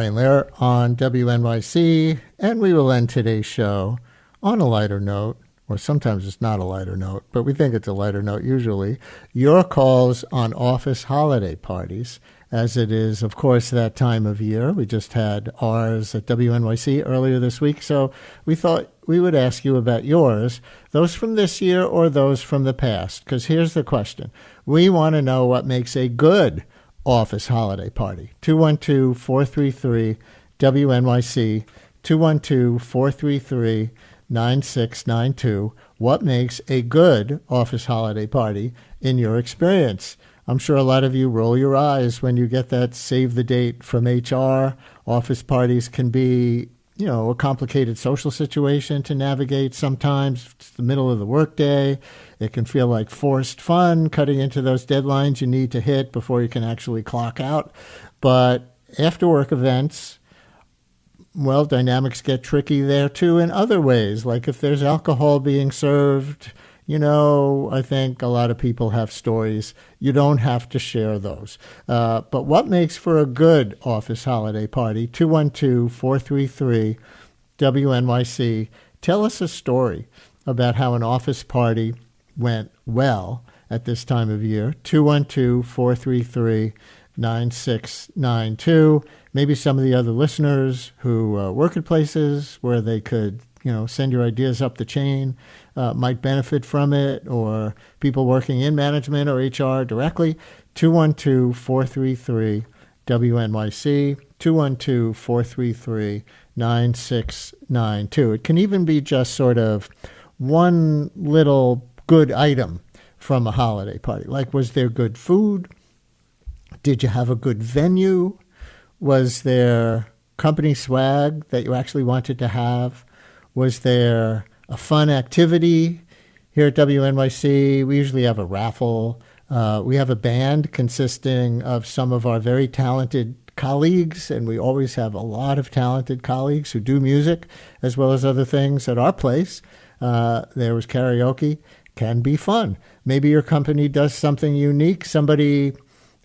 Brian Lehr on WNYC, and we will end today's show on a lighter note, or sometimes it's not a lighter note, but we think it's a lighter note usually. Your calls on office holiday parties, as it is, of course, that time of year. We just had ours at WNYC earlier this week, so we thought we would ask you about yours, those from this year or those from the past, because here's the question. We want to know what makes a good office holiday party. 212-433-WNYC, 212-433-9692. What makes a good office holiday party in your experience? I'm sure a lot of you roll your eyes when you get that save the date from HR. Office parties can be, a complicated social situation to navigate sometimes. It's the middle of the workday. It can feel like forced fun, cutting into those deadlines you need to hit before you can actually clock out. But after work events, well, dynamics get tricky there too in other ways. Like if there's alcohol being served, I think a lot of people have stories. You don't have to share those. But what makes for a good office holiday party? 212-433-WNYC. Tell us a story about how an office party went well at this time of year. 212-433-9692. Maybe some of the other listeners who work at places where they could send your ideas up the chain might benefit from it, or people working in management or HR directly. 212-433-WNYC, 212-433-9692. It can even be just sort of one little good item from a holiday party. Like, was there good food? Did you have a good venue? Was there company swag that you actually wanted to have? Was there a fun activity? Here at WNYC, we usually have a raffle. We have a band consisting of some of our very talented colleagues, and we always have a lot of talented colleagues who do music as well as other things at our place. There was karaoke. Can be fun. Maybe your company does something unique. Somebody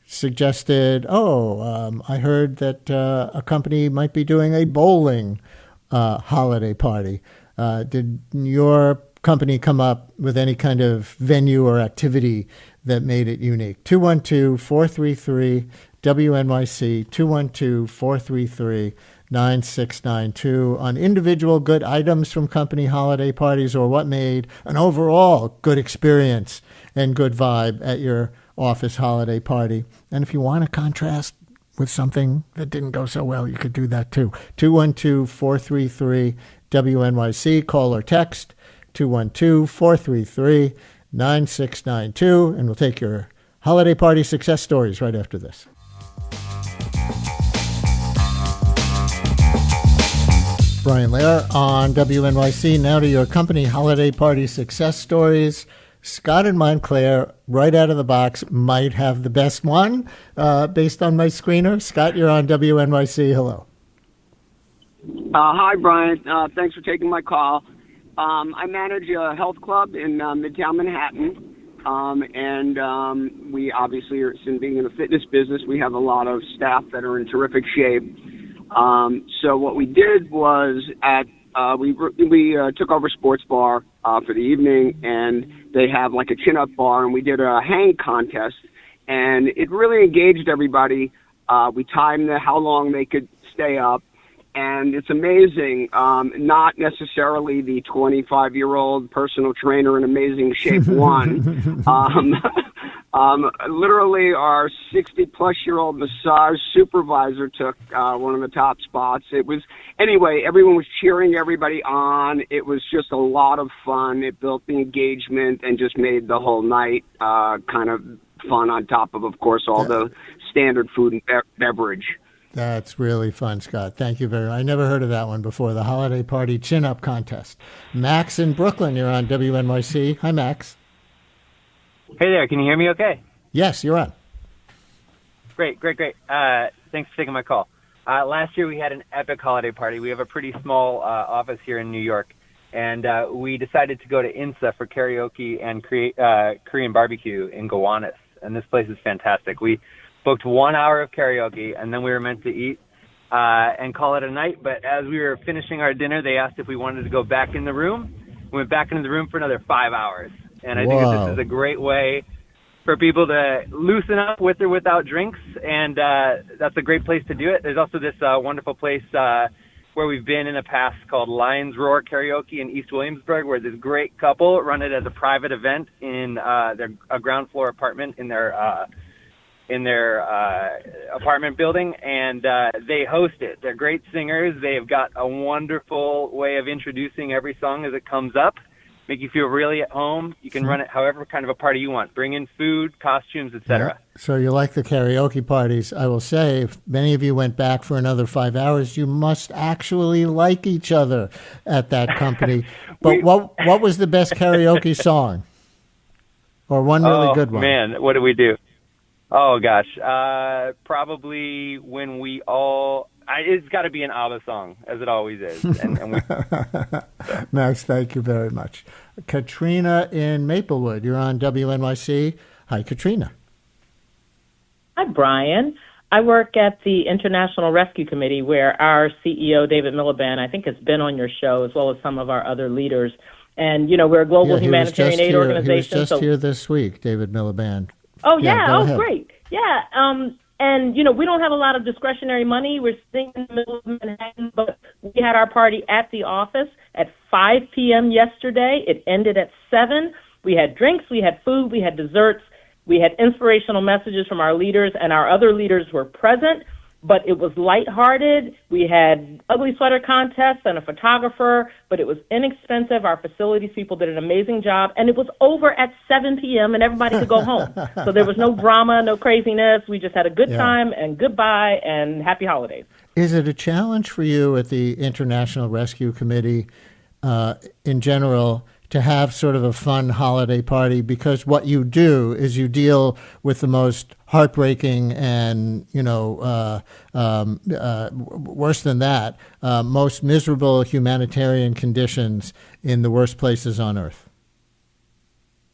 suggested, I heard that a company might be doing a bowling holiday party. Did your company come up with any kind of venue or activity that made it unique? 212-433-WNYC, 212-433-9692 on individual good items from company holiday parties, or what made an overall good experience and good vibe at your office holiday party. And if you want to contrast with something that didn't go so well, you could do that too. 212-433-WNYC, call or text 212-433-9692, and we'll take your holiday party success stories right after this. Brian Lehr on WNYC. Now to your company holiday party success stories. Scott in Montclair, right out of the box, might have the best one based on my screener. Scott, you're on WNYC. Hello. Hi, Brian. Thanks for taking my call. I manage a health club in Midtown Manhattan, and we obviously, being in the fitness business, we have a lot of staff that are in terrific shape. So what we did was we took over Sports Bar for the evening, and they have like a chin-up bar, and we did a hang contest, and it really engaged everybody. We timed how long they could stay up, and it's amazing. Not necessarily the 25-year-old personal trainer in amazing shape won. Literally, our 60-plus-year-old massage supervisor took one of the top spots. Anyway, everyone was cheering everybody on. It was just a lot of fun. It built the engagement and just made the whole night kind of fun, on top of course, all the standard food and beverage. That's really fun, Scott. Thank you very much. I never heard of that one before, the holiday party chin-up contest. Max in Brooklyn, you're on WNYC. Hi, Max. Hey there, can you hear me okay? Yes, you're on. Great. Thanks for taking my call. Last year we had an epic holiday party. We have a pretty small office here in New York, and we decided to go to INSA for karaoke and Korean barbecue in Gowanus, and this place is fantastic. We booked 1 hour of karaoke, and then we were meant to eat and call it a night. But as we were finishing our dinner, they asked if we wanted to go back in the room. We went back into the room for another 5 hours. And I think that this is a great way for people to loosen up with or without drinks, and that's a great place to do it. There's also this wonderful place where we've been in the past called Lions Roar Karaoke in East Williamsburg, where this great couple run it as a private event in a ground floor apartment in their apartment building, and they host it. They're great singers. They've got a wonderful way of introducing every song as it comes up, make you feel really at home. You can run it however kind of a party you want. Bring in food, costumes, etc. Yeah. So you like the karaoke parties. I will say, if many of you went back for another 5 hours, you must actually like each other at that company. But what was the best karaoke song? Or one really good one? Man, what did we do? Oh, gosh. Probably when we all... it's got to be an ABBA song, as it always is. Max, thank you very much. Katrina in Maplewood, you're on WNYC. Hi, Katrina. Hi, Brian. I work at the International Rescue Committee, where our CEO, David Miliband, I think has been on your show, as well as some of our other leaders. And, we're a global humanitarian aid organization. He was just here this week, David Miliband. Oh, yeah. Oh, great. Yeah. And, we don't have a lot of discretionary money. We're sitting in the middle of Manhattan, but we had our party at the office at 5 p.m. yesterday. It ended at 7. We had drinks, we had food, we had desserts, we had inspirational messages from our leaders, and our other leaders were present, but it was lighthearted. We had ugly sweater contests and a photographer, but it was inexpensive. Our facilities people did an amazing job, and it was over at 7 p.m., and everybody could go home. So there was no drama, no craziness. We just had a good time, and goodbye, and happy holidays. Is it a challenge for you at the International Rescue Committee in general to have sort of a fun holiday party? Because what you do is you deal with the most heartbreaking and, worse than that, most miserable humanitarian conditions in the worst places on earth.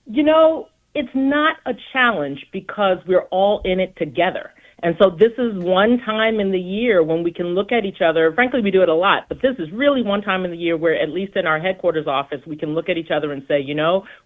It's not a challenge because we're all in it together. And so this is one time in the year when we can look at each other. Frankly, we do it a lot, but this is really one time in the year where, at least in our headquarters office, we can look at each other and say,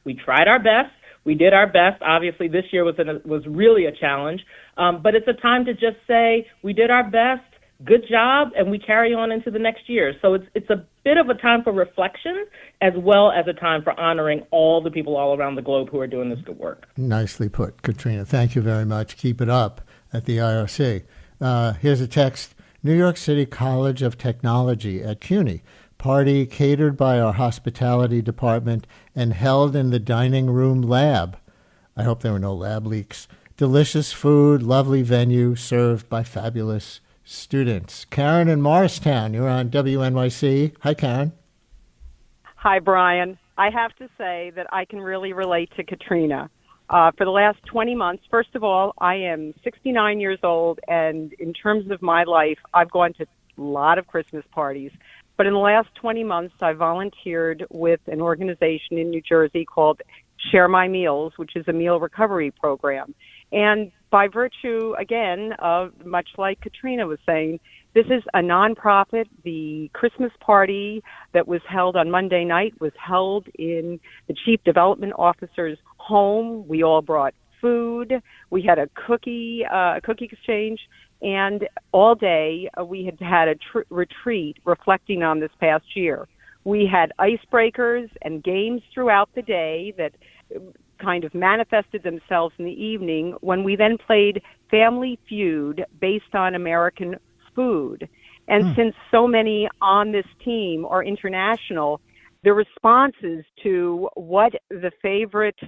we tried our best. We did our best. Obviously, this year was really a challenge. But it's a time to just say, we did our best, good job, and we carry on into the next year. So it's a bit of a time for reflection as well as a time for honoring all the people all around the globe who are doing this good work. Nicely put, Katrina. Thank you very much. Keep it up at the IRC. Here's a text. New York City College of Technology at CUNY. Party catered by our hospitality department and held in the dining room lab. I hope there were no lab leaks. Delicious food, lovely venue, served by fabulous students. Karen in Morristown, you're on WNYC. Hi, Karen. Hi, Brian. I have to say that I can really relate to Katrina. For the last 20 months, first of all, I am 69 years old, and in terms of my life, I've gone to a lot of Christmas parties. But in the last 20 months, I volunteered with an organization in New Jersey called Share My Meals, which is a meal recovery program. And by virtue, again, of much like Katrina was saying, this is a nonprofit. The Christmas party that was held on Monday night was held in the Chief Development Officer's home. We all brought food. We had a cookie exchange. And all day we had a retreat reflecting on this past year. We had icebreakers and games throughout the day that kind of manifested themselves in the evening when we then played Family Feud based on American food. And since so many on this team are international, the responses to what the favorite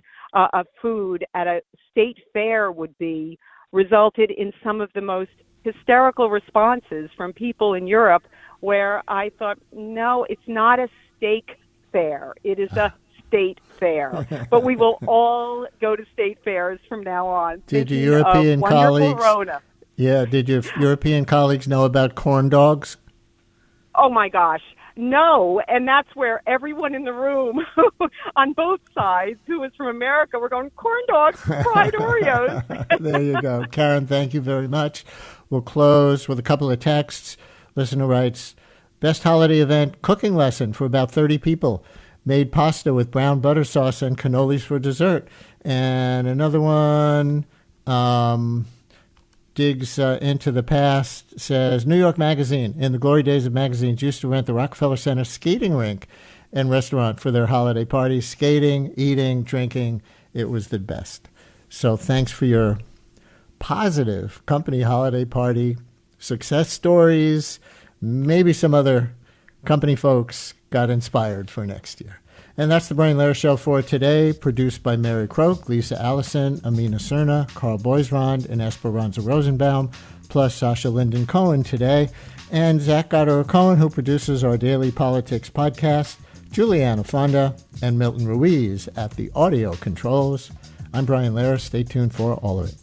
food at a state fair would be resulted in some of the most hysterical responses from people in Europe, where I thought, no, it's not a steak fair. It is a state fair. But we will all go to state fairs from now on. Did your European colleagues? Rona. Yeah, did your European colleagues know about corn dogs? Oh my gosh. No, and that's where everyone in the room on both sides who was from America were going, corn dogs, fried Oreos. There you go. Karen, thank you very much. We'll close with a couple of texts. Listener writes, best holiday event, cooking lesson for about 30 people. Made pasta with brown butter sauce and cannolis for dessert. And another one digs into the past, says, New York Magazine, in the glory days of magazines, used to rent the Rockefeller Center skating rink and restaurant for their holiday parties. Skating, eating, drinking, it was the best. So thanks for your positive company holiday party success stories. Maybe some other company folks got inspired for next year. And that's the Brian Lehrer Show for today, produced by Mary Croak, Lisa Allison, Amina Cerna, Carl Boisrond, and Esperanza Rosenbaum, plus Sasha Linden Cohen today, and Zach Goddard-Cohen, who produces our daily politics podcast, Juliana Fonda, and Milton Ruiz at the audio controls. I'm Brian Lehrer. Stay tuned for all of it.